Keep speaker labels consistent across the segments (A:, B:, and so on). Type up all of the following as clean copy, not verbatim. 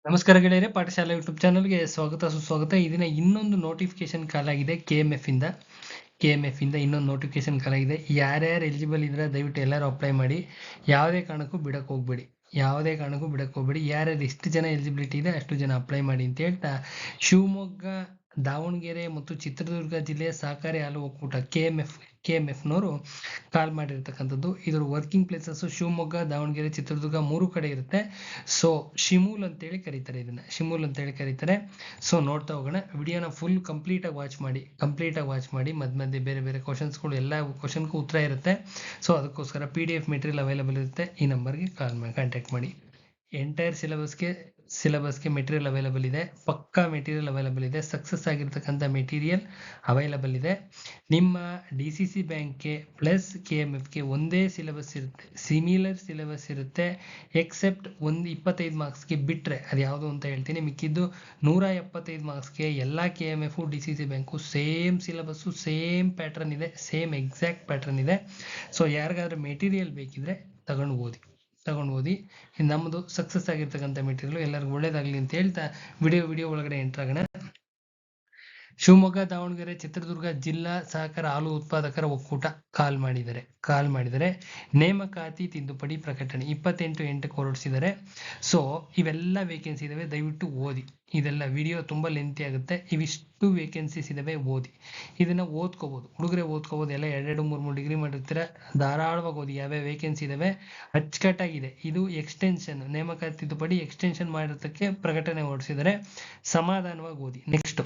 A: ನಮಸ್ಕಾರ ಗೆಳೆಯರೆ, ಪಾಠಶಾಲೆ ಯೂಟ್ಯೂಬ್ ಚಾನಲ್ಗೆ ಸ್ವಾಗತ ಸುಸ್ವಾಗತ. ಈ ದಿನ ಇನ್ನೊಂದು ನೋಟಿಫಿಕೇಶನ್ ಕಾಲಾಗಿದೆ. ಕೆ ಎಮ್ ಎಫ್ ಇಂದ ಇನ್ನೊಂದು ನೋಟಿಫಿಕೇಶನ್ ಕಾಲಾಗಿದೆ. ಯಾರ್ಯಾರು ಎಲಿಜಿಬಲ್ ಇದ್ರೆ ದಯವಿಟ್ಟು ಎಲ್ಲರೂ ಅಪ್ಲೈ ಮಾಡಿ. ಯಾವುದೇ ಕಾರಣಕ್ಕೂ ಬಿಡಕ್ಕೆ ಹೋಗ್ಬೇಡಿ. ಯಾರ್ಯಾರು ಎಷ್ಟು ಜನ ಎಲಿಜಿಬಿಲಿಟಿ ಇದೆ ಅಷ್ಟು ಜನ ಅಪ್ಲೈ ಮಾಡಿ ಅಂತ ಹೇಳ್ತಾ, ಶಿವಮೊಗ್ಗ, ದಾವಣಗೆರೆ ಮತ್ತು ಚಿತ್ರದುರ್ಗ ಜಿಲ್ಲೆಯ ಸಹಕಾರಿ ಹಾಲು ಒಕ್ಕೂಟ ಕೆ ಎಮ್ ಎಫ್ನವರು ಕಾಲ್ ಮಾಡಿರ್ತಕ್ಕಂಥದ್ದು. ಇದ್ರ ವರ್ಕಿಂಗ್ ಪ್ಲೇಸಸ್ ಶಿವಮೊಗ್ಗ, ದಾವಣಗೆರೆ, ಚಿತ್ರದುರ್ಗ 3 ಕಡೆ ಇರುತ್ತೆ. ಸೊ ಶಿಮೂಲ್ ಅಂತೇಳಿ ಕರೀತಾರೆ. ಸೊ ನೋಡ್ತಾ ಹೋಗೋಣ. ವಿಡಿಯೋನ ಫುಲ್ ಕಂಪ್ಲೀಟ್ ಆಗಿ ವಾಚ್ ಮಾಡಿ. ಮಧ್ಯೆ ಬೇರೆ ಬೇರೆ ಕ್ವಶನ್ಸ್ಗಳು, ಎಲ್ಲ ಕ್ವಶನ್ಗೂ ಉತ್ತರ ಇರುತ್ತೆ. ಸೊ ಅದಕ್ಕೋಸ್ಕರ PDF ಮೆಟೀರಿಯಲ್ ಅವೈಲೇಬಲ್ ಇರುತ್ತೆ. ಈ ನಂಬರ್ಗೆ ಕಾಂಟ್ಯಾಕ್ಟ್ ಮಾಡಿ. ಎಂಟೈರ್ ಸಿಲೆಬಸ್ಗೆ ಮೆಟೀರಿಯಲ್ ಅವೈಲೇಬಲ್ ಇದೆ. ಪಕ್ಕಾ ಮೆಟೀರಿಯಲ್ ಅವೈಲೇಬಲ್ ಇದೆ. ಸಕ್ಸಸ್ ಆಗಿರ್ತಕ್ಕಂಥ ಮೆಟೀರಿಯಲ್ ಅವೈಲೇಬಲ್ ಇದೆ. ನಿಮ್ಮ DCC ಬ್ಯಾಂಕ್ಗೆ ಪ್ಲಸ್ KMFಗೆ ಒಂದೇ ಸಿಲೆಬಸ್ ಇರುತ್ತೆ, ಸಿಮಿಲರ್ ಸಿಲೆಬಸ್ ಇರುತ್ತೆ. ಎಕ್ಸೆಪ್ಟ್ ಒಂದು 25 ಮಾರ್ಕ್ಸ್ಗೆ ಬಿಟ್ಟರೆ, ಅದು ಯಾವುದು ಅಂತ ಹೇಳ್ತೀನಿ. ಮಿಕ್ಕಿದ್ದು 175 ಮಾರ್ಕ್ಸ್ಗೆ ಎಲ್ಲ KMF DCC bank same syllabus, same pattern ಇದೆ, ಸೇಮ್ ಎಕ್ಸಾಕ್ಟ್ ಪ್ಯಾಟ್ರನ್ ಇದೆ. ಸೊ ಯಾರಿಗಾದ್ರೂ ಮೆಟೀರಿಯಲ್ ಬೇಕಿದ್ರೆ ತಗೊಂಡು ಓದಿ. ನಮ್ಮದು ಸಕ್ಸಸ್ ಆಗಿರ್ತಕ್ಕಂಥ ಮೆಟೀರಿಯಲ್ ಎಲ್ಲರಿಗೂ ಒಳ್ಳೇದಾಗ್ಲಿ ಅಂತ ಹೇಳ್ತಾ ವಿಡಿಯೋ ಒಳಗಡೆ ಎಂಟರ್ ಆಗೋಣ. ಶಿವಮೊಗ್ಗ, ದಾವಣಗೆರೆ, ಚಿತ್ರದುರ್ಗ ಜಿಲ್ಲಾ ಸಹಕಾರ ಹಾಲು ಉತ್ಪಾದಕರ ಒಕ್ಕೂಟ ಕಾಲ್ ಮಾಡಿದರೆ ನೇಮಕಾತಿ ತಿದ್ದುಪಡಿ ಪ್ರಕಟಣೆ 28/8 ಹೊರಡಿಸಿದ್ದಾರೆ. ಸೊ ಇವೆಲ್ಲ ವೇಕೆನ್ಸಿ ಇದಾವೆ, ದಯವಿಟ್ಟು ಓದಿ. ಇದೆಲ್ಲ ವಿಡಿಯೋ ತುಂಬಾ ಲೆಂತಿ ಆಗುತ್ತೆ. ಇವಿಷ್ಟು ವೇಕೆನ್ಸೀಸ್ ಇದಾವೆ, ಓದಿ. ಇದನ್ನ ಓದ್ಕೋಬಹುದು, ಹುಡುಗರೆ ಓದ್ಕೋಬಹುದು. ಎಲ್ಲ 2-3 ಡಿಗ್ರಿ ಮಾಡಿರ್ತೀರ, ಧಾರಾಳವಾಗಿ ಓದಿ. ಯಾವ್ಯಾವ ವೇಕೆನ್ಸಿ ಇದಾವೆ ಅಚ್ಚುಕಟ್ಟಾಗಿದೆ. ಇದು ಎಕ್ಸ್ಟೆನ್ಷನ್, ನೇಮಕಾತಿ ತಿದ್ದುಪಡಿ ಎಕ್ಸ್ಟೆನ್ಷನ್ ಮಾಡಿರೋದಕ್ಕೆ ಪ್ರಕಟಣೆ ಹೊರಡಿಸಿದರೆ ಸಮಾಧಾನವಾಗಿ ಓದಿ. ನೆಕ್ಸ್ಟ್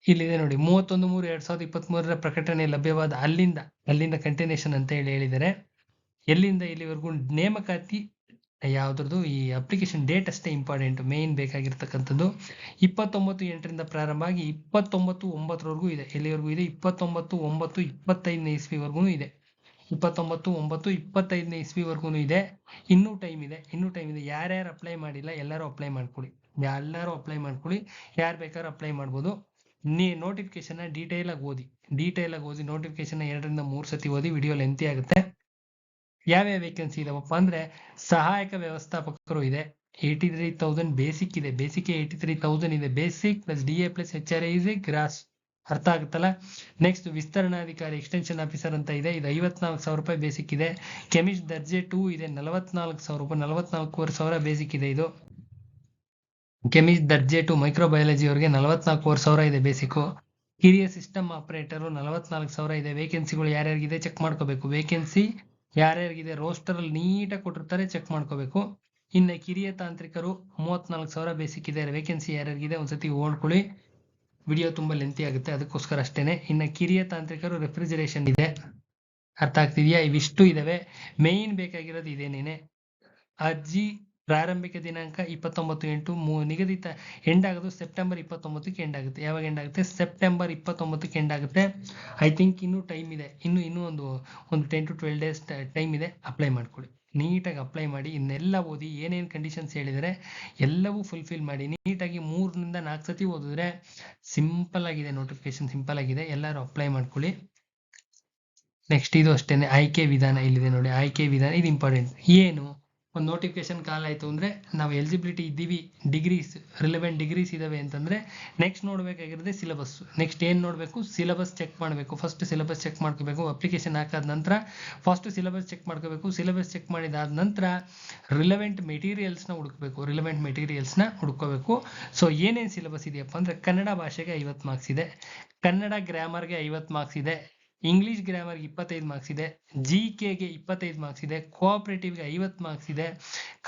A: ಇಲ್ಲಿದೆ ನೋಡಿ, 31/3/2023 ಪ್ರಕಟಣೆ ಲಭ್ಯವಾದ ಅಲ್ಲಿಂದ ಕಂಟಿನ್ಯೂಷನ್ ಅಂತ ಹೇಳಿದ್ದಾರೆ. ಎಲ್ಲಿಂದ ಇಲ್ಲಿವರೆಗೂ ನೇಮಕಾತಿ ಯಾವ್ದ್ರದ್ದು, ಈ ಅಪ್ಲಿಕೇಶನ್ ಡೇಟ್ ಅಷ್ಟೇ ಇಂಪಾರ್ಟೆಂಟ್. ಮೇನ್ ಬೇಕಾಗಿರ್ತಕ್ಕಂಥದ್ದು 29/8 ಪ್ರಾರಂಭ ಆಗಿ 29/9 ಇದೆ. ಎಲ್ಲಿವರೆಗೂ ಇದೆ? 29/9/25 ಇಸ್ವಿವರೆಗೂ ಇದೆ. 29/9/25 ಇಸ್ವಿವರೆಗೂ ಇದೆ. ಇನ್ನೂ ಟೈಮ್ ಇದೆ. ಯಾರ್ಯಾರು ಅಪ್ಲೈ ಮಾಡಿಲ್ಲ ಎಲ್ಲರೂ ಅಪ್ಲೈ ಮಾಡ್ಕೊಳ್ಳಿ. ಯಾರು ಬೇಕಾದ್ರೂ ಅಪ್ಲೈ ಮಾಡ್ಬೋದು. ನೋಟಿಫಿಕೇಶನ್ ಡೀಟೇಲ್ ಆಗಿ ಓದಿ. ನೋಟಿಫಿಕೇಶನ್ 2-3 ಸತಿ ಓದಿ. ವಿಡಿಯೋ ಲೆಂತಿ ಆಗುತ್ತೆ. ಯಾವ್ಯಾವ ವೇಕೆನ್ಸಿ ಇದಾವಪ್ಪ ಅಂದ್ರೆ, ಸಹಾಯಕ ವ್ಯವಸ್ಥಾಪಕರು ಇದೆ, 83,000 ಬೇಸಿಕ್ ಇದೆ. 83,000 ಇದೆ. Basic plus DA plus HRA ಇದೆ ಗ್ರಾಸ್. ಅರ್ಥ ಆಗುತ್ತಲ್ಲ. ನೆಕ್ಸ್ಟ್ ವಿಸ್ತರಣಾಧಿಕಾರಿ ಎಕ್ಸ್ಟೆನ್ಷನ್ ಆಫೀಸರ್ ಅಂತ ಇದೆ. ಇದು 54,000 ರೂಪಾಯಿ ಬೇಸಿಕ್ ಇದೆ. ಕೆಮಿಸ್ಟ್ ದರ್ಜೆ 2 ಇದೆ, 44,000 ರೂಪಾಯಿ, 44,500 ಬೇಸಿಕ್ ಇದೆ. ಇದು ಕೆಮಿಸ್ಟ್ ದರ್ಜೆ 2 ಮೈಕ್ರೋಬಯಾಲಜಿ ಅವರಿಗೆ 44,500 ಇದೆ ಬೇಸಿಕ್. ಕಿರಿಯ ಸಿಸ್ಟಮ್ ಆಪರೇಟರ್ 44,000 ಇದೆ. ವೇಕೆನ್ಸಿಗಳು ಯಾರ್ಯಾರಿಗಿದೆ ಚೆಕ್ ಮಾಡ್ಕೋಬೇಕು. ವೇಕೆನ್ಸಿ ಯಾರ್ಯಾರಿಗಿದೆ ರೋಸ್ಟರ್ ಅಲ್ಲಿ ನೀಟಾಗಿ ಕೊಟ್ಟಿರ್ತಾರೆ, ಚೆಕ್ ಮಾಡ್ಕೋಬೇಕು. ಇನ್ನು ಕಿರಿಯ ತಾಂತ್ರಿಕರು 34,000 ಬೇಸಿಕ್ ಇದೆ. ವೇಕೆನ್ಸಿ ಯಾರ್ಯಾರಿಗಿದೆ ಒಂದ್ಸತಿ ಓಡ್ಕೊಳ್ಳಿ. ವಿಡಿಯೋ ತುಂಬಾ ಲೆಂತಿ ಆಗುತ್ತೆ, ಅದಕ್ಕೋಸ್ಕರ ಅಷ್ಟೇನೆ. ಇನ್ನು ಕಿರಿಯ ತಾಂತ್ರಿಕರು ರೆಫ್ರಿಜರೇಷನ್ ಇದೆ. ಅರ್ಥ ಆಗ್ತಿದೆಯಾ? ಇವಿಷ್ಟು ಇದಾವೆ. ಮೇನ್ ಬೇಕಾಗಿರೋದು ಇದೇನೇನೆ. ಅರ್ಜಿ ಪ್ರಾರಂಭಿಕ ದಿನಾಂಕ 29/8, ನಿಗದಿತ ಎಂಡ್ ಆಗೋದು ಸೆಪ್ಟೆಂಬರ್ 29ಕ್ಕೆ ಎಂಡ್ ಆಗುತ್ತೆ. ಯಾವಾಗ ಎಂಡ್ ಆಗುತ್ತೆ? ಸೆಪ್ಟೆಂಬರ್ 29ಕ್ಕೆ ಎಂಡ್ ಆಗುತ್ತೆ. ಐ ಥಿಂಕ್ ಇನ್ನೂ ಟೈಮ್ ಇದೆ. ಇನ್ನೂ ಒಂದು 10 to 12 ಡೇಸ್ ಟೈಮ್ ಇದೆ. ಅಪ್ಲೈ ಮಾಡ್ಕೊಳ್ಳಿ, ನೀಟಾಗಿ ಅಪ್ಲೈ ಮಾಡಿ. ಇನ್ನೆಲ್ಲ ಓದಿ, ಏನೇನು ಕಂಡೀಷನ್ಸ್ ಹೇಳಿದರೆ ಎಲ್ಲವೂ ಫುಲ್ಫಿಲ್ ಮಾಡಿ. ನೀಟಾಗಿ 3-4 ಸತಿ ಓದಿದ್ರೆ ಸಿಂಪಲ್ ಆಗಿದೆ. ನೋಟಿಫಿಕೇಶನ್ ಸಿಂಪಲ್ ಆಗಿದೆ. ಎಲ್ಲರೂ ಅಪ್ಲೈ ಮಾಡ್ಕೊಳ್ಳಿ. ನೆಕ್ಸ್ಟ್ ಇದು ಅಷ್ಟೇನೆ, ಆಯ್ಕೆ ವಿಧಾನ ಇಲ್ಲಿದೆ ನೋಡಿ. ಆಯ್ಕೆ ವಿಧಾನ ಇದು ಇಂಪಾರ್ಟೆಂಟ್. ಏನು, ಒಂದು ನೋಟಿಫಿಕೇಶನ್ ಕಾಲ್ ಆಯಿತು ಅಂದರೆ ನಾವು ಎಲಿಜಿಬಿಲಿಟಿ ಇದ್ದೀವಿ, ಡಿಗ್ರೀಸ್ ರಿಲೆವೆಂಟ್ ಡಿಗ್ರೀಸ್ ಇದಾವೆ ಅಂತಂದರೆ ನೆಕ್ಸ್ಟ್ ನೋಡಬೇಕಾಗಿರೋದೇ ಸಿಲೆಬಸ್. ನೆಕ್ಸ್ಟ್ ಏನು ನೋಡಬೇಕು? ಸಿಲೆಬಸ್ ಚೆಕ್ ಮಾಡಬೇಕು. ಫಸ್ಟ್ ಸಿಲೆಬಸ್ ಚೆಕ್ ಮಾಡ್ಕೋಬೇಕು. ಅಪ್ಲಿಕೇಶನ್ ಹಾಕಾದ ನಂತರ ಫಸ್ಟ್ ಸಿಲೆಬಸ್ ಚೆಕ್ ಮಾಡ್ಕೋಬೇಕು. ಸಿಲೆಬಸ್ ಚೆಕ್ ಮಾಡಿದಾದ ನಂತರ ರಿಲೆವೆಂಟ್ ಮೆಟೀರಿಯಲ್ಸ್ನ ಹುಡ್ಕೋಬೇಕು. ಸೊ ಏನೇನು ಸಿಲೆಬಸ್ ಇದೆಯಪ್ಪ ಅಂದರೆ, ಕನ್ನಡ ಭಾಷೆಗೆ 50 ಮಾರ್ಕ್ಸ್ ಇದೆ, ಕನ್ನಡ ಗ್ರಾಮರ್ಗೆ 50 ಮಾರ್ಕ್ಸ್ ಇದೆ, ಇಂಗ್ಲಿಷ್ ಗ್ರಾಮರ್ಗೆ 25 ಮಾರ್ಕ್ಸ್ ಇದೆ, GKಗೆ 25 ಮಾರ್ಕ್ಸ್ ಇದೆ, ಕೋಆಪರೇಟಿವ್ಗೆ 50 ಮಾರ್ಕ್ಸ್ ಇದೆ,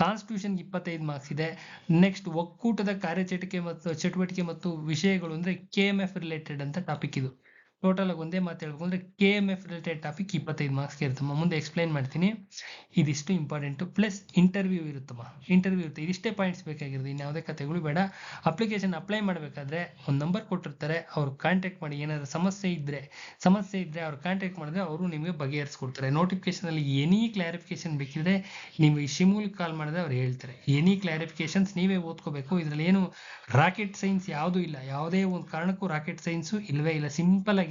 A: ಕಾನ್ಸ್ಟಿಟ್ಯೂಷನ್ಗೆ 25 ಮಾರ್ಕ್ಸ್ ಇದೆ. ನೆಕ್ಸ್ಟ್ ಒಕ್ಕೂಟದ ಚಟುವಟಿಕೆ ಮತ್ತು ವಿಷಯಗಳು ಅಂದ್ರೆ KMF ರಿಲೇಟೆಡ್ ಅಂತ ಟಾಪಿಕ್. ಇದು ಟೋಟಲ್ ಆಗಿ ಒಂದೇ ಮಾತು ಹೇಳ್ಬೇಕು ಅಂದ್ರೆ KMF ರಿಲೇಟೆಡ್ ಟಾಪಿಕ್ 25 ಮಾರ್ಕ್ಸ್ಗೆ ಇರುತ್ತಮ್ಮ. ಮುಂದೆ ಎಕ್ಸ್ಪ್ಲೈನ್ ಮಾಡ್ತೀನಿ. ಇದಿಷ್ಟು ಇಂಪಾರ್ಟೆಂಟ್. Plus interview ಇರುತ್ತಮ್ಮ. ಇರುತ್ತೆ. ಇದಿಷ್ಟೇ ಪಾಯಿಂಟ್ಸ್ ಬೇಕಾಗಿರೋದು, ಇನ್ಯಾವುದೇ ಕಥೆಗಳು ಬೇಡ. ಅಪ್ಲಿಕೇಶನ್ ಅಪ್ಲೈ ಮಾಡಬೇಕಾದ್ರೆ ಒಂದು ನಂಬರ್ ಕೊಟ್ಟಿರ್ತಾರೆ, ಅವ್ರು ಕಾಂಟ್ಯಾಕ್ಟ್ ಮಾಡಿ. ಏನಾದ್ರು ಸಮಸ್ಯೆ ಇದ್ರೆ ಅವ್ರು ಕಾಂಟ್ಯಾಕ್ಟ್ ಮಾಡಿದ್ರೆ ಅವರು ನಿಮಗೆ ಬಗೆಹರಿಸ್ಕೊಡ್ತಾರೆ. ನೋಟಿಫಿಕೇಶನ್ ಅಲ್ಲಿ ಎನಿ ಕ್ಲಾರಿಫಿಕೇಶನ್ ಬೇಕಿದ್ರೆ ನೀವು ಈ ಶಿಮೂಲ್ ಕಾಲ್ ಮಾಡಿದ್ರೆ ಅವ್ರು ಹೇಳ್ತಾರೆ. ಎನಿ ಕ್ಲಾರಿಫಿಕೇಶನ್ಸ್ ನೀವೇ ಓದ್ಕೋಬೇಕು. ಇದ್ರಲ್ಲಿ ಏನು ರಾಕೆಟ್ ಸೈನ್ಸ್ ಯಾವುದೂ ಇಲ್ಲ. ಯಾವುದೇ ಒಂದು ಕಾರಣಕ್ಕೂ ರಾಕೆಟ್ ಸೈನ್ಸ್ ಇಲ್ವೇ ಇಲ್ಲ. ಸಿಂಪಲ್ ಆಗಿದೆ.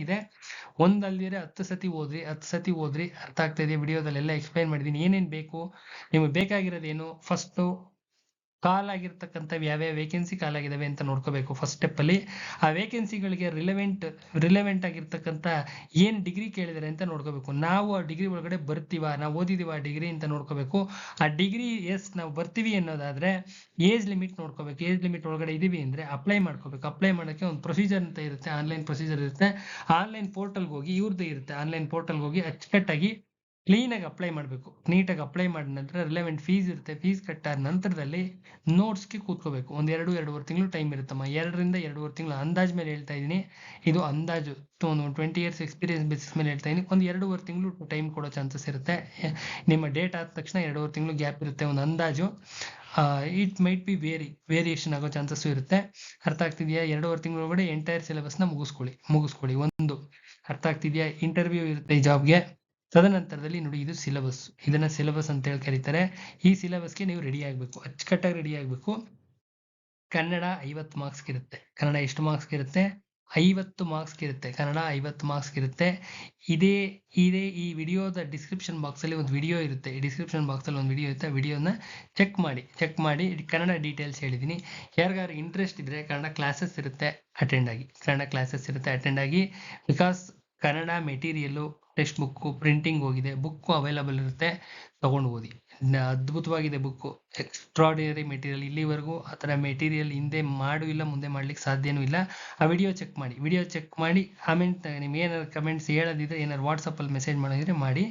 A: ಒಂದಲ್ದಿರೆ 10 ಸತಿ ಓದ್ರಿ. ಅರ್ಥ ಆಗ್ತಾ ಇದೆ. ವಿಡಿಯೋದಲ್ಲೆಲ್ಲ ಎಕ್ಸ್ಪ್ಲೈನ್ ಮಾಡಿದ್ದೀನಿ ಏನೇನು ಬೇಕು. ನಿಮಗೆ ಬೇಕಾಗಿರೋದೇನು, ಫಸ್ಟು ಕಾಲಾಗಿರ್ತಕ್ಕಂಥ ಯಾವ್ಯಾವ ವೇಕೆನ್ಸಿ ಕಾಲಾಗಿದ್ದಾವೆ ಅಂತ ನೋಡ್ಕೋಬೇಕು ಫಸ್ಟ್ ಸ್ಟೆಪ್ ಅಲ್ಲಿ. ಆ ವೇಕೆನ್ಸಿಗಳಿಗೆ ರಿಲೆವೆಂಟ್ ಆಗಿರ್ತಕ್ಕಂಥ ಏನ್ ಡಿಗ್ರಿ ಕೇಳಿದಾರೆ ಅಂತ ನೋಡ್ಕೋಬೇಕು. ನಾವು ಆ ಡಿಗ್ರಿ ಒಳಗಡೆ ಬರ್ತೀವ, ನಾವು ಓದಿದೀವ ಆ ಡಿಗ್ರಿ ಅಂತ ನೋಡ್ಕೋಬೇಕು. ಆ ಡಿಗ್ರಿ ನಾವು ಬರ್ತೀವಿ ಅನ್ನೋದಾದ್ರೆ ಏಜ್ ಲಿಮಿಟ್ ನೋಡ್ಕೋಬೇಕು. ಏಜ್ ಲಿಮಿಟ್ ಒಳಗಡೆ ಇದೀವಿ ಅಂದ್ರೆ ಅಪ್ಲೈ ಮಾಡ್ಕೋಬೇಕು. ಅಪ್ಲೈ ಮಾಡೋಕ್ಕೆ ಒಂದು ಪ್ರೊಸೀಜರ್ ಅಂತ ಇರುತ್ತೆ, ಆನ್ಲೈನ್ ಪ್ರೊಸೀಜರ್ ಇರುತ್ತೆ. ಆನ್ಲೈನ್ ಪೋರ್ಟಲ್ಗೆ ಹೋಗಿ, ಇವ್ರದ್ದು ಇರುತ್ತೆ ಆನ್ಲೈನ್ ಪೋರ್ಟಲ್ಗೆ ಹೋಗಿ ಅಚ್ಚುಕಟ್ಟಾಗಿ ಕ್ಲೀನಾಗಿ ಅಪ್ಲೈ ಮಾಡಬೇಕು. ನೀಟಾಗಿ ಅಪ್ಲೈ ಮಾಡಿದ ನಂತರ ರಿಲೆವೆಂಟ್ ಫೀಸ್ ಇರುತ್ತೆ. ಫೀಸ್ ಕಟ್ಟಾದ ನಂತರದಲ್ಲಿ ನೋಟ್ಸ್ಗೆ ಕೂತ್ಕೋಬೇಕು. ಒಂದು 2-2.5 ತಿಂಗಳು ಟೈಮ್ ಇರುತ್ತಮ್ಮ. 2ರಿಂದ 2.5 ತಿಂಗಳು ಅಂದಾಜ್ ಮೇಲೆ ಹೇಳ್ತಾ ಇದ್ದೀನಿ. ಇದು ಅಂದಾಜು, ಒಂದು 20 ಇಯರ್ಸ್ ಎಕ್ಸ್ಪೀರಿಯನ್ಸ್ ಬೇಸಿಸ್ ಮೇಲೆ ಹೇಳ್ತಾ ಇದ್ದೀನಿ. ಒಂದು 2.5 ತಿಂಗಳು ಟೈಮ್ ಕೊಡೋ ಚಾನ್ಸಸ್ ಇರುತ್ತೆ. ನಿಮ್ಮ ಡೇಟ್ ಆದ ತಕ್ಷಣ 2.5 ತಿಂಗಳು ಗ್ಯಾಪ್ ಇರುತ್ತೆ, ಒಂದು ಅಂದಾಜು. ಇಟ್ ಮೈಟ್ ಬಿ ವೇರಿಯೇಷನ್ ಆಗೋ ಚಾನ್ಸಸ್ ಇರುತ್ತೆ. ಅರ್ಥ ಆಗ್ತಿದೆಯಾ? 2.5 ತಿಂಗಳ ಒಳಗಡೆ ಎಂಟೈರ್ ಸಿಲೆಬಸ್ನ ಮುಗಿಸ್ಕೊಳ್ಳಿ. ಒಂದು ಅರ್ಥ ಆಗ್ತಿದೆಯಾ? ಇಂಟರ್ವ್ಯೂ ಇರುತ್ತೆ ಈ ಜಾಬ್ಗೆ. ತದನಂತರದಲ್ಲಿ ನೋಡಿ, ಇದು ಸಿಲೆಬಸ್, ಇದನ್ನ ಸಿಲೆಬಸ್ ಅಂತ ಹೇಳಿ ಕರೀತಾರೆ. ಈ ಸಿಲೆಬಸ್ಗೆ ನೀವು ರೆಡಿ ಆಗಬೇಕು, ಅಚ್ಚುಕಟ್ಟಾಗಿ ರೆಡಿ ಆಗಬೇಕು. ಕನ್ನಡ 50 ಮಾರ್ಕ್ಸ್ ಇರುತ್ತೆ. ಕನ್ನಡ ಎಷ್ಟು ಮಾರ್ಕ್ಸ್ ಇರುತ್ತೆ? 50 ಮಾರ್ಕ್ಸ್ ಇರುತ್ತೆ. ಕನ್ನಡ 50 ಮಾರ್ಕ್ಸ್ ಇರುತ್ತೆ. ಇದೇ ಈ ವಿಡಿಯೋದ ಡಿಸ್ಕ್ರಿಪ್ಷನ್ ಬಾಕ್ಸ್ ಅಲ್ಲಿ ಒಂದು ವಿಡಿಯೋ ಇರುತ್ತೆ. ಈ ಡಿಸ್ಕ್ರಿಪ್ಷನ್ ಬಾಕ್ಸ್ ಅಲ್ಲಿ ಒಂದು ವಿಡಿಯೋ ಇರುತ್ತೆ. ವಿಡಿಯೋನ ಚೆಕ್ ಮಾಡಿ ಕನ್ನಡ ಡೀಟೇಲ್ಸ್ ಹೇಳಿದೀನಿ. ಯಾರಿಗಾರು ಇಂಟ್ರೆಸ್ಟ್ ಇದ್ರೆ ಕನ್ನಡ ಕ್ಲಾಸಸ್ ಇರುತ್ತೆ, ಅಟೆಂಡ್ ಆಗಿ. Because Kannada material, text book printing ಹೋಗಿದೆ, ಬುಕ್ಕು ಅವೈಲಬಲ್ ಇರುತ್ತೆ, ತಗೊಂಡು ಓದಿ. ಅದ್ಭುತವಾಗಿದೆ ಬುಕ್ಕು, ಎಕ್ಸ್ಟ್ರಾಡಿನರಿ ಮೆಟೀರಿಯಲ್. ಇಲ್ಲಿವರೆಗೂ ಆ ಥರ ಮೆಟೀರಿಯಲ್ ಹಿಂದೆ ಇಲ್ಲ, ಮುಂದೆ ಮಾಡ್ಲಿಕ್ಕೆ ಸಾಧ್ಯನೂ ಇಲ್ಲ. ಆ ವಿಡಿಯೋ ಚೆಕ್ ಮಾಡಿ ಆಮೇಲೆ ನಿಮ್ಗೆ ಏನಾದ್ರು ಕಮೆಂಟ್ಸ್ ಹೇಳೋದಿದ್ರೆ, ಏನಾದ್ರು ವಾಟ್ಸಪ್ಪಲ್ಲಿ ಮೆಸೇಜ್ ಮಾಡೋದಿದ್ರೆ ಮಾಡಿ.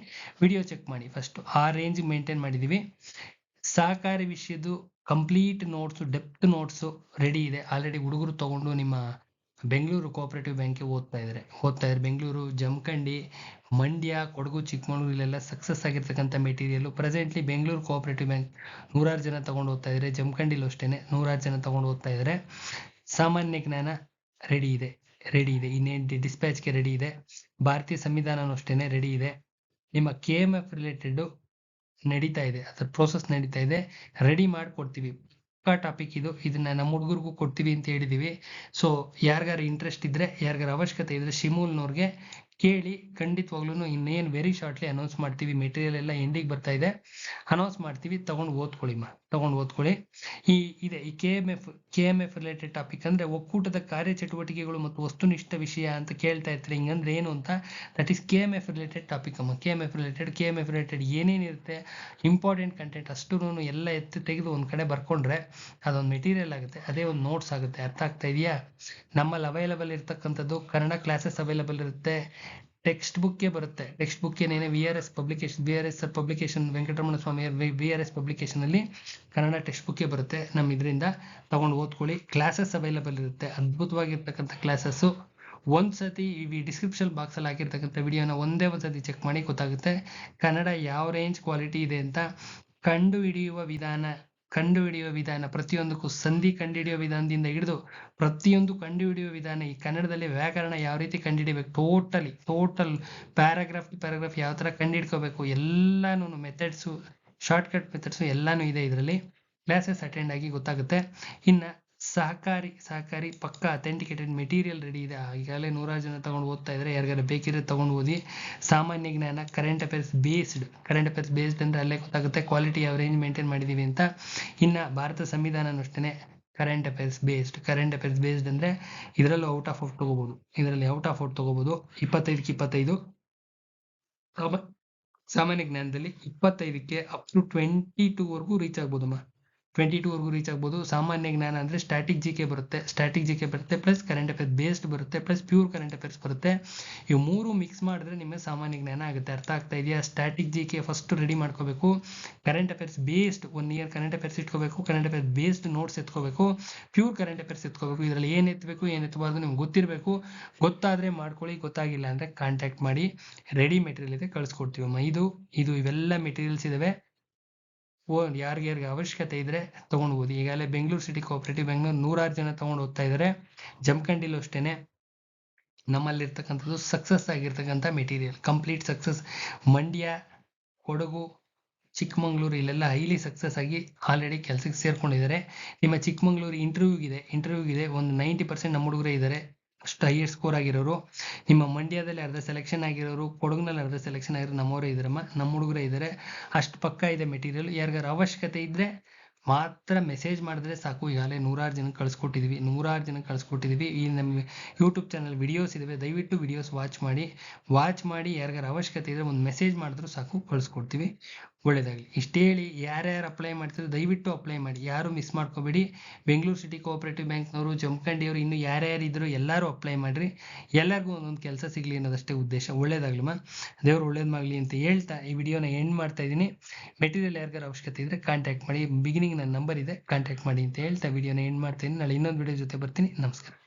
A: ವಿಡಿಯೋ ಚೆಕ್ ಮಾಡಿ. ಫಸ್ಟ್ ಆ ರೇಂಜ್ ಮೇಂಟೈನ್ ಮಾಡಿದ್ದೀವಿ. ಸಹಕಾರಿ ವಿಷಯದ್ದು complete notes, depth notes ready ಇದೆ. ಆಲ್ರೆಡಿ ಹುಡುಗರು ತಗೊಂಡು ನಿಮ್ಮ ಬೆಂಗಳೂರು ಕೋಆಪರೇಟಿವ್ ಬ್ಯಾಂಕ್ಗೆ ಓದ್ತಾ ಇದ್ದಾರೆ. ಬೆಂಗಳೂರು, ಜಮಖಂಡಿ, ಮಂಡ್ಯ, ಕೊಡಗು, ಚಿಕ್ಕಮಗಳೂರು ಇಲ್ಲೆಲ್ಲ ಸಕ್ಸಸ್ ಆಗಿರ್ತಕ್ಕಂಥ material. Presently Bengaluru cooperative bank 100 ಜನ ತಗೊಂಡು ಓದ್ತಾ ಇದ್ದಾರೆ. ಜಮಖಂಡಿಲೂ ಅಷ್ಟೇನೆ 100 ಜನ ತಗೊಂಡು ಓದ್ತಾ ಇದ್ದಾರೆ. ಸಾಮಾನ್ಯ ಜ್ಞಾನ ರೆಡಿ ಇದೆ. ಇನ್ನೇನು ಡಿಸ್ಪ್ಯಾಚ್ಗೆ ರೆಡಿ ಇದೆ. ಭಾರತೀಯ ಸಂವಿಧಾನನೂ ಅಷ್ಟೇನೆ ರೆಡಿ ಇದೆ. ನಿಮ್ಮ KMF ರಿಲೇಟೆಡ್ ನಡೀತಾ ಇದೆ, ಅದ್ರ ಪ್ರೋಸೆಸ್ ನಡೀತಾ ಇದೆ. ರೆಡಿ ಮಾಡಿಕೊಡ್ತೀವಿ. ಟಾಪಿಕ್ ಇದನ್ನ ನಮ್ಮ ಹುಡುಗರಿಗೂ ಕೊಡ್ತೀವಿ ಅಂತ ಹೇಳಿದೀವಿ. ಸೊ ಯಾರಿಗಾರು ಇಂಟ್ರೆಸ್ಟ್ ಇದ್ರೆ, ಯಾರಿಗಾರು ಅವಶ್ಯಕತೆ ಇದ್ರೆ ಶಿಮೂಲ್ನವ್ರಿಗೆ ಕೇಳಿ. ಖಂಡಿತವಾಗ್ಲೂ ಇನ್ನೇನು ವೆರಿ ಶಾರ್ಟ್ಲಿ ಅನೌನ್ಸ್ ಮಾಡ್ತೀವಿ. ಮೆಟೀರಿಯಲ್ ಎಲ್ಲ ಎಂಡಿಗೆ ಬರ್ತಾ ಇದೆ, ಅನೌನ್ಸ್ ಮಾಡ್ತೀವಿ. ತಗೊಂಡು ಓದ್ಕೊಳ್ಳಿ. ಈ KMF ರಿಲೇಟೆಡ್ ಟಾಪಿಕ್ ಅಂದ್ರೆ ಒಕ್ಕೂಟದ ಕಾರ್ಯಚಟುವಟಿಕೆಗಳು ಮತ್ತು ವಸ್ತುನಿಷ್ಠ ವಿಷಯ ಅಂತ ಕೇಳ್ತಾ ಇರ್ತಾರೆ. ಹಿಂಗಂದ್ರೆ ಏನು ಅಂತ, that is KMF related topic ಅಮ್ಮ. KMF ರಿಲೇಟೆಡ್ ಏನೇನಿರುತ್ತೆ ಇಂಪಾರ್ಟೆಂಟ್ ಕಂಟೆಂಟ್ ಅಷ್ಟು ಎಲ್ಲ ತೆಗೆದು ಒಂದ್ ಕಡೆ ಬರ್ಕೊಂಡ್ರೆ ಅದೊಂದು ಮೆಟೀರಿಯಲ್ ಆಗುತ್ತೆ, ಅದೇ ಒಂದು ನೋಟ್ಸ್ ಆಗುತ್ತೆ. ಅರ್ಥ ಆಗ್ತಾ ಇದೆಯಾ? ನಮ್ಮಲ್ಲಿ ಅವೈಲಬಲ್ ಇರ್ತಕ್ಕಂಥದ್ದು ಕನ್ನಡ ಕ್ಲಾಸಸ್ ಅವೈಲಬಲ್ ಇರುತ್ತೆ. ಟೆಕ್ಸ್ಟ್ ಬುಕ್ಗೆ ಬರುತ್ತೆ. ಟೆಕ್ಸ್ಟ್ ಬುಕ್ ಏನೇನೆ VRS publication Venkataramana Swamy VRS publication ಅಲ್ಲಿ ಕನ್ನಡ ಟೆಕ್ಸ್ಟ್ ಬುಕ್ಗೆ ಬರುತ್ತೆ. ನಮ್ಮ ಇದರಿಂದ ತಗೊಂಡು ಓದ್ಕೊಳ್ಳಿ. ಕ್ಲಾಸಸ್ ಅವೈಲಬಲ್ ಇರುತ್ತೆ, ಅದ್ಭುತವಾಗಿರ್ತಕ್ಕಂಥ ಕ್ಲಾಸಸ್ಸು. ಒಂದ್ಸತಿ ಈ ಡಿಸ್ಕ್ರಿಪ್ಷನ್ ಬಾಕ್ಸ್ ಅಲ್ಲಿ ಹಾಕಿರ್ತಕ್ಕಂಥ ವಿಡಿಯೋನ ಒಂದ್ಸತಿ ಚೆಕ್ ಮಾಡಿ ಗೊತ್ತಾಗುತ್ತೆ ಕನ್ನಡ ಯಾವ ರೇಂಜ್ ಕ್ವಾಲಿಟಿ ಇದೆ ಅಂತ. ಕಂಡುಹಿಡಿಯುವ ವಿಧಾನ ಪ್ರತಿಯೊಂದಕ್ಕೂ, ಸಂಧಿ ಕಂಡುಹಿಡಿಯುವ ವಿಧಾನದಿಂದ ಹಿಡಿದು ಪ್ರತಿಯೊಂದು ಕಂಡುಹಿಡಿಯುವ ವಿಧಾನ. ಈ ಕನ್ನಡದಲ್ಲಿ ವ್ಯಾಕರಣ ಯಾವ ರೀತಿ ಕಂಡುಹಿಡಿಬೇಕು, ಟೋಟಲ್ ಪ್ಯಾರಾಗ್ರಾಫ್ ಯಾವ ತರ ಕಂಡುಹಿಡ್ಕೋಬೇಕು, ಎಲ್ಲಾನು ಮೆಥಡ್ಸು, ಶಾರ್ಟ್ಕಟ್ ಮೆಥಡ್ಸು ಎಲ್ಲಾನು ಇದೆ ಇದರಲ್ಲಿ. ಕ್ಲಾಸಸ್ ಅಟೆಂಡ್ ಆಗಿ ಗೊತ್ತಾಗುತ್ತೆ. ಇನ್ನ ಸಹಕಾರಿ ಪಕ್ಕ ಅಥೆಂಟಿಕೇಟೆಡ್ ಮೆಟೀರಿಯಲ್ ರೆಡಿ ಇದೆ. ಈಗಾಗಲೇ 100 ಜನ ತಗೊಂಡು ಓದ್ತಾ ಇದ್ದಾರೆ. ಯಾರಿಗಾರ ಬೇಕಿದ್ರೆ ತಗೊಂಡು ಓದಿ. ಸಾಮಾನ್ಯ ಜ್ಞಾನ, ಕರೆಂಟ್ ಅಫೇರ್ಸ್ ಬೇಸ್ಡ್ ಅಂದ್ರೆ ಅಲ್ಲೇ ಗೊತ್ತಾಗುತ್ತೆ ಕ್ವಾಲಿಟಿ ಯಾವ ರೇಂಜ್ ಮೇಂಟೈನ್ ಮಾಡಿದೀವಿ ಅಂತ. ಇನ್ನ ಭಾರತ ಸಂವಿಧಾನ ಅಷ್ಟೇನೆ ಕರೆಂಟ್ ಅಫೇರ್ಸ್ ಬೇಸ್ಡ್ ಅಂದ್ರೆ ಇದರಲ್ಲೂ ಔಟ್ ಆಫ್ ಔಟ್ ತಗೋಬಹುದು. 25ಕ್ಕೆ 25. ಸಾಮಾನ್ಯ ಜ್ಞಾನದಲ್ಲಿ 25ಕ್ಕೆ ಅಪ್ ಟು 22 ರೀಚ್ ಆಗ್ಬೋದಮ್ಮ. 22 ರೀಚ್ ಆಗ್ಬೋದು. ಸಾಮಾನ್ಯ ಜ್ಞಾನ ಅಂದ್ರೆ ಸ್ಟ್ಯಾಟಿಕ್ ಜಿಕೆ ಬರುತ್ತೆ ಪ್ಲಸ್ ಕರೆಂಟ್ ಅಫೇರ್ಸ್ ಬೇಸ್ಡ್ ಬರುತ್ತೆ ಪ್ಲಸ್ ಪ್ಯೂರ್ ಕರೆಂಟ್ ಅಫೇರ್ಸ್ ಬರುತ್ತೆ. ಇವು ಮೂರು ಮಿಕ್ಸ್ ಮಾಡಿದ್ರೆ ನಿಮಗೆ ಸಾಮಾನ್ಯ ಜ್ಞಾನ ಆಗುತ್ತೆ. ಅರ್ಥ ಆಗ್ತಾ ಇದೆಯಾ? ಸ್ಟ್ಯಾಟಿಕ್ ಜಿಕೆ ಫಸ್ಟ್ ರೆಡಿ ಮಾಡ್ಕೋಬೇಕು. Current affairs based 1 year current affairs ಇಟ್ಕೋಬೇಕು. ಕರೆಂಟ್ ಅಫೇರ್ಸ್ ಬೇಸ್ಡ್ ನೋಟ್ಸ್ ಎತ್ಕೋಬೇಕು. ಪ್ಯೂರ್ ಕರೆಂಟ್ ಅಫೇರ್ಸ್ ಎತ್ಕೋಬೇಕು. ಇದರಲ್ಲಿ ಏನ್ ಎತ್ತಬೇಕು ಏನ್ ಎತ್ತಬಾರ್ದು ನಿಮ್ಗೆ ಗೊತ್ತಿರಬೇಕು. ಗೊತ್ತಾದ್ರೆ ಮಾಡ್ಕೊಳ್ಳಿ, ಗೊತ್ತಾಗಿಲ್ಲ ಅಂದ್ರೆ ಕಾಂಟ್ಯಾಕ್ಟ್ ಮಾಡಿ. ರೆಡಿ ಮೆಟೀರಿಯಲ್ ಇದೆ, ಕಳಿಸ್ಕೊಡ್ತೀವಮ್ಮ. ಇವೆಲ್ಲ ಮೆಟೀರಿಯಲ್ಸ್ ಇದಾವೆ. ಯಾರಿಗೆ ಅವಶ್ಯಕತೆ ಇದ್ರೆ ತಗೊಂಡು ಓದಿ. ಈಗಾಗಲೇ ಬೆಂಗಳೂರು ಸಿಟಿ ಕೋಆಪರೇಟಿವ್ ಬ್ಯಾಂಕ್ 100 ಜನ ತಗೊಂಡು ಓದ್ತಾ ಇದ್ದಾರೆ. ಜಮಖಂಡಿಲೂ ಅಷ್ಟೇನೆ ನಮ್ಮಲ್ಲಿರ್ತಕ್ಕಂಥದ್ದು ಸಕ್ಸಸ್ ಆಗಿರ್ತಕ್ಕಂಥ material, complete success. Mandya, Kodagu, Chikkamagaluru ಇಲ್ಲೆಲ್ಲ ಹೈಲಿ ಸಕ್ಸಸ್ ಆಗಿ ಆಲ್ರೆಡಿ ಕೆಲಸಕ್ಕೆ ಸೇರ್ಕೊಂಡಿದ್ದಾರೆ. ನಿಮ್ಮ ಚಿಕ್ಕಮಗಳೂರು ಇಂಟರ್ವ್ಯೂಗಿದೆ ಒಂದು 90% ನಮ್ಮ ಹುಡುಗರೇ ಇದ್ದಾರೆ, ಅಷ್ಟು ಹೈಯೆಸ್ಟ್ ಸ್ಕೋರ್ ಆಗಿರೋರು. ನಿಮ್ಮ ಮಂಡ್ಯದಲ್ಲಿ ಅರ್ಧ ಸೆಲೆಕ್ಷನ್ ಆಗಿರೋರು, ಕೊಡಗಿನಲ್ಲಿ ಅರ್ಧ ಸೆಲೆಕ್ಷನ್ ಆಗಿರೋರು ನಮ್ಮವರೇ ಇದ್ದಾರಮ್ಮ, ನಮ್ಮ ಹುಡುಗರೇ ಇದ್ದಾರೆ. ಅಷ್ಟು ಪಕ್ಕ ಇದೆ ಮೆಟೀರಿಯಲ್. ಯಾರಿಗಾರು ಅವಶ್ಯಕತೆ ಇದ್ರೆ ಮಾತ್ರ ಮೆಸೇಜ್ ಮಾಡಿದ್ರೆ ಸಾಕು. ಈಗಾಗಲೇ 100 ಜನಕ್ಕೆ ಕಳಿಸ್ಕೊಟ್ಟಿದ್ದೀವಿ, 100 ಕಳಿಸ್ಕೊಟ್ಟಿದ್ದೀವಿ. ಈ ನಮ್ಮ ಯೂಟ್ಯೂಬ್ ಚಾನಲ್ ವಿಡಿಯೋಸ್ ಇದಾವೆ, ದಯವಿಟ್ಟು ವಿಡಿಯೋಸ್ ವಾಚ್ ಮಾಡಿ ಯಾರಿಗಾರ ಅವಶ್ಯಕತೆ ಇದ್ರೆ ಒಂದು ಮೆಸೇಜ್ ಮಾಡಿದ್ರು ಸಾಕು, ಕಳಿಸ್ಕೊಡ್ತೀವಿ. ಒಳ್ಳೇದಾಗಲಿ. ಇಷ್ಟು ಹೇಳಿ ಯಾರ್ಯಾರು ಅಪ್ಲೈ ಮಾಡ್ತಿದ್ರು ದಯವಿಟ್ಟು ಅಪ್ಲೈ ಮಾಡಿ, ಯಾರು ಮಿಸ್ ಮಾಡ್ಕೋಬೇಡಿ. ಬೆಂಗಳೂರು ಸಿಟಿ ಕೋಆಪರೇಟಿವ್ ಬ್ಯಾಂಕ್ನವರು, ಜಮಖಂಡಿಯವರು, ಇನ್ನು ಯಾರ್ಯಾರು ಇದ್ರು ಎಲ್ಲರೂ ಅಪ್ಲೈ ಮಾಡಿರಿ. ಎಲ್ಲರಿಗೂ ಒಂದೊಂದು ಕೆಲಸ ಸಿಗಲಿ ಅನ್ನೋದಷ್ಟೇ ಉದ್ದೇಶ. ಒಳ್ಳೇದಾಗ್ಲಮ್ಮ, ದೇವ್ರು ಒಳ್ಳೇದು ಮಾಡಲಿ ಅಂತ ಹೇಳ್ತಾ ಈ ವಿಡಿಯೋನ ಎಂಡ್ ಮಾಡ್ತಾ ಇದ್ದೀನಿ. ಮೆಟೀರಿಯಲ್ ಯಾರಿಗಾರ ಅವಶ್ಯಕತೆ ಇದ್ರೆ ಕಾಂಟ್ಯಾಕ್ಟ್ ಮಾಡಿ, ಬಿಗಿನಿಂಗ್ ನನ್ನ ನಂಬರ್ ಇದೆ, ಕಾಂಟ್ಯಾಕ್ಟ್ ಮಾಡಿ ಅಂತ ಹೇಳ್ತಾ ವಿಡಿಯೋನ ಎಂಡ್ ಮಾಡ್ತೀನಿ. ನಾಳೆ ಇನ್ನೊಂದು ವಿಡಿಯೋ ಜೊತೆ ಬರ್ತೀನಿ. ನಮಸ್ಕಾರ.